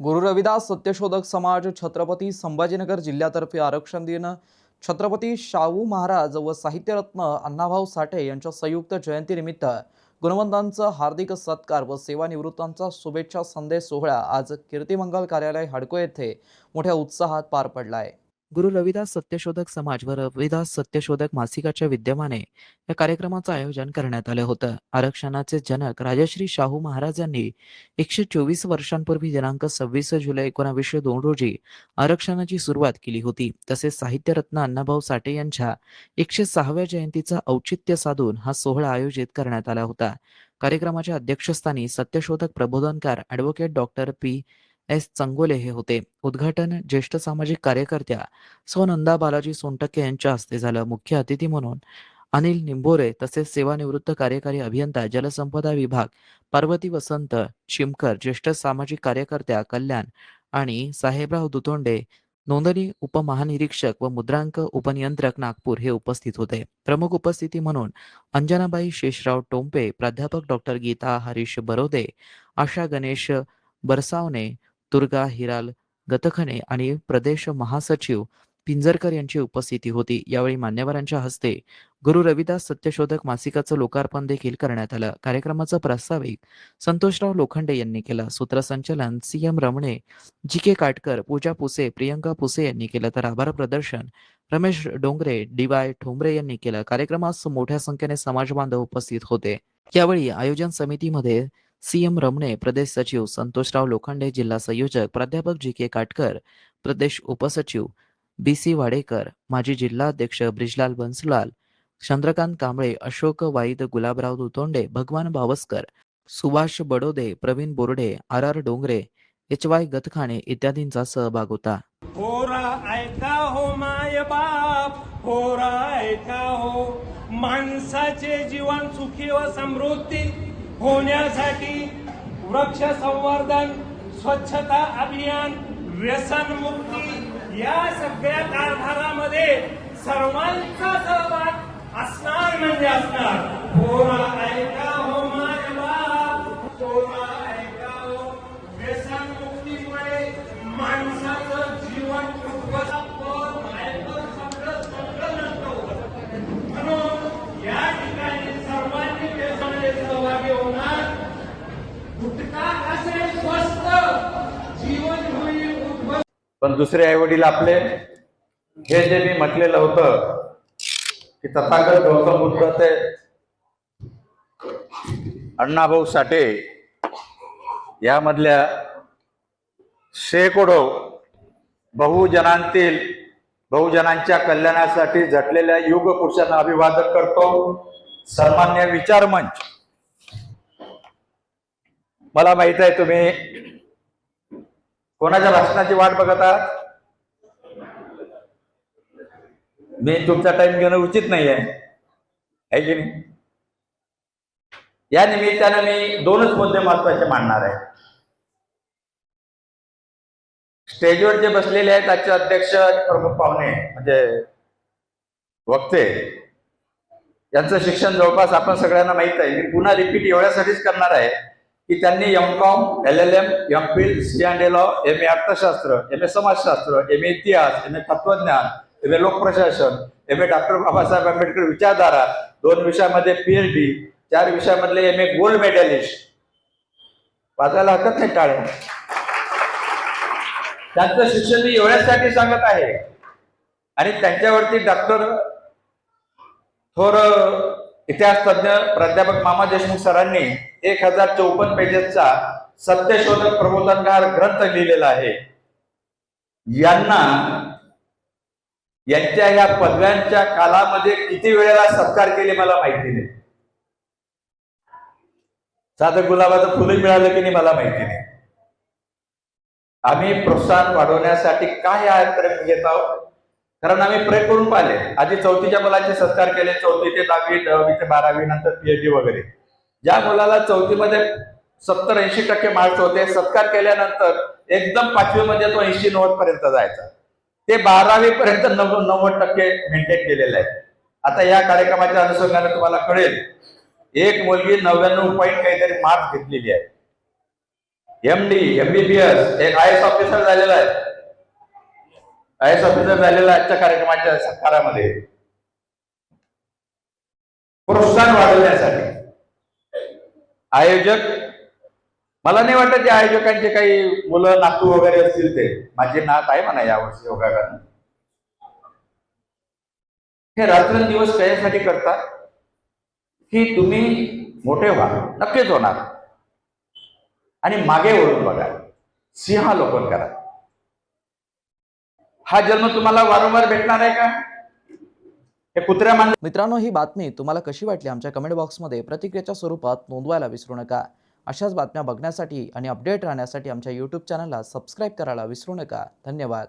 गुरु रविदास सत्यशोधक समाज छत्रपती संभाजीनगर जिल्ह्यातर्फे आरक्षण देणं, छत्रपती शाहू महाराज व साहित्यरत्न अण्णाभाऊ साठे यांच्या संयुक्त जयंतीनिमित्त गुणवंतांचा हार्दिक सत्कार व सेवानिवृत्तांचा शुभेच्छा संदेश सोहळा आज कीर्तिमंगल कार्यालय हडको येथे मोठ्या उत्साहात पार पडला आहे। गुरु रविदास सत्यशोधक समाज व रविदास सत्यशोधक मासिकाच्या विद्यमाने या कार्यक्रमाचं आयोजन करण्यात आलं होतं। आरक्षणाचे जनक राजश्री शाहू महाराज यांनी 124 वर्षांपूर्वी दिनांक 26 जुलै 1902 रोजी आरक्षणाची सुरुवात केली होती। तसेच साहित्यरत्न अण्णाभाऊ साठे यांच्या 106व्या जयंतीचा औचित्य साधून हा सोहळा आयोजित करण्यात आला होता। कार्यक्रमाच्या अध्यक्षस्थानी सत्यशोधक प्रबोधनकार ॲडव्होकेट डॉक्टर पी.एस. चंगोले हे होते। उद्घाटन ज्येष्ठ सामाजिक कार्यकर्त्या सौ नंदा बालाजी सोनटक्के यांच्या हस्ते झालं। मुख्य अतिथी म्हणून अनिल निंबोरे तसेच सेवानिवृत्त कार्यकारी अभियंता जलसंपदा विभाग पार्वती वसंत चिमकर, ज्येष्ठ सामाजिक कार्यकर्त्या कल्याण आणि साहेबराव दुतोंडे, नोंदणी उपमहानिरीक्षक व मुद्रांक उपनियंत्रक नागपूर हे उपस्थित होते। प्रमुख उपस्थिती म्हणून अंजनाबाई शेषराव टोंपे, प्राध्यापक डॉक्टर गीता हरीश बरोदे, आशा गणेश बरसावणे, दुर्गा हिराल गतखने आणि प्रदेश महासचिव पिंजरकर यांची उपस्थिती होती। यावेळी मान्यवरांच्या हस्ते गुरु रविदास सत्यशोधक मासिकाचं लोकार्पण देखील करण्यात आलं। कार्यक्रमाचं प्रास्ताविक संतोषराव लोखंडे यांनी केलं। सूत्रसंचालन सी.एम. रमणे, जी.के. काटकर, पूजा पुसे, प्रियंका पुसे यांनी केलं, तर आभार प्रदर्शन रमेश डोंगरे, डी.वाय. ठोंबरे यांनी केलं। कार्यक्रमास मोठ्या संख्येने समाजबांधव उपस्थित होते। यावेळी आयोजन समितीमध्ये सी.एम. रमणे, प्रदेश सचिव संतोषराव लोखंडे, जिल्हा संयोजक प्राध्यापक जी.के. काटकर, प्रदेश उपसचिव बी.सी. वाडेकर, माजी जिल्हाध्यक्ष ब्रिजलाल बन्सलाल, चंद्रकांत कांबळे, अशोक वाईद, गुलाबराव दुतोंडे, भगवान बावस्कर, सुभाष बडोदे, प्रवीण बोर्डे, आर.आर. डोंगरे, एच.वाय. गतखाने इत्यादींचा सहभाग होता। होरा ऐका हो माय बाप, होरा ऐका हो, माणसाचे जीवन सुखी व समृद्धी होण्यासाठी वृक्ष संवर्धन, स्वच्छता अभियान, व्यसनमुक्ती या सगळ्या कारभारामध्ये सर्वांचा सहभाग असणार म्हणजे असणार। होरा ऐका हो माय बाप, होरा ऐका हो, व्यसनमुक्तीमुळे माणसाचं जीवन म्हणून या ठिकाणी सर्वांनी व्यसनामध्ये सहभागी होणार। गुटखा असे स्वस्त जीवन होईल। पण दुसरे आई वडील आपले हे जे मी म्हटलेलं होतं की तथागत गौतम बुद्ध ते अण्णाभाऊ साठे यामधल्या शेकडो बहुजनांच्या कल्याणासाठी झटलेल्या युग पुरुषांना अभिवादन करतो। सन्मान्य विचार मंच, मला माहित आहे तुम्ही कोणाच्या भाषणाची वाट बघत आहात। मी तुमचा टाइम घेणं उचित नाही आहे की नाही। या निमित्तानं मी दोनच मुद्दे महत्वाचे मांडणार आहे। स्टेजवर जे बसलेले आहेत आजचे अध्यक्ष प्रमुख पाहुणे म्हणजे वक्ते, यांचं शिक्षण जवळपास आपण सगळ्यांना माहित आहे। मी पुन्हा रिपीट एवढ्यासाठीच करणार आहे की त्यांनी M.Com, LLM, MPhil, C&A law, M.A. अर्थशास्त्र, M.A. समाजशास्त्र, M.A. इतिहास, M.A. तत्वज्ञान, M.A. लोकप्रशासन, M.A. Doctor Babasaheb Ambedkar विचारधारा, 2 विषयामध्ये PhD, 4 विषयामधले M.A. गोल्ड मेडलिस्ट, वाजायला हरकत नाही टाळ्या। त्यांचं शिक्षण मी एवढ्यासाठी सांगत आहे। आणि त्यांच्यावरती डॉक्टर थोर इतिहास तज्ञ प्राध्यापक मामा देशमुख सरांनी 1054 पेजेसचा सत्यशोधक प्रबोधनकार ग्रंथ लिहिलेला आहे। यांच्या या पदव्यांच्या कालामध्ये किती वेळेला सत्कार केले मला माहिती नाही। साधं गुलाबाचं फुलही मिळालं की नाही मला माहिती नाही। आम्ही प्रोत्साहन वाढवण्यासाठी काय कार्यक्रम घेत आहोत, कारण आम्ही प्रयोग करून पाहिले। आधी 4थीच्या मुलांचे सत्कार केले, 4थी ते 10वी, 10वी ते 12वी, नंतर PhD वगैरे। ज्या मुलाला 4थी मध्ये 70-80% मार्क्स होते, सत्कार केल्यानंतर एकदम 5वी मध्ये तो 80-90 पर्यंत जायचा। ते 12वी पर्यंत 90% मेंटेन केलेलं आहे। आता या कार्यक्रमाच्या अनुषंगाने तुम्हाला कळेल, एक मुलगी 99 पॉईंट काहीतरी मार्क्स घेतलेली आहे। MD, MBBS, एक IAS ऑफिसर झालेला आहे. IAS ऑफिसर झालेला आजच्या कार्यक्रमाच्या सत्कारामध्ये प्रोत्साहन वाढवण्यासाठी आयोजक, मला नाही वाटत या आयोजकांचे काही मुलं नातू वगैरे असतील. ते माझी नात आहे म्हणा यावर्षी योगाकडनं. हे रात्रंदिवस कशासाठी करतात की तुम्ही मोठे व्हा, नक्कीच होणार, आणि मागे वळून बघा, सिंहालोकन करा. हा जन्म तुम्हाला वारंवार भेटणार आहे का? हे कुत्र्या मांजरा मित्रांनो, ही बातमी तुम्हाला कशी वाटली आमच्या कमेंट बॉक्समध्ये प्रतिक्रियेच्या स्वरूपात नोंदवायला विसरू नका. अशाच बातम्या बघण्यासाठी आणि अपडेट राहण्यासाठी आमच्या यूट्यूब चॅनलला सबस्क्राईब करायला विसरू नका. धन्यवाद.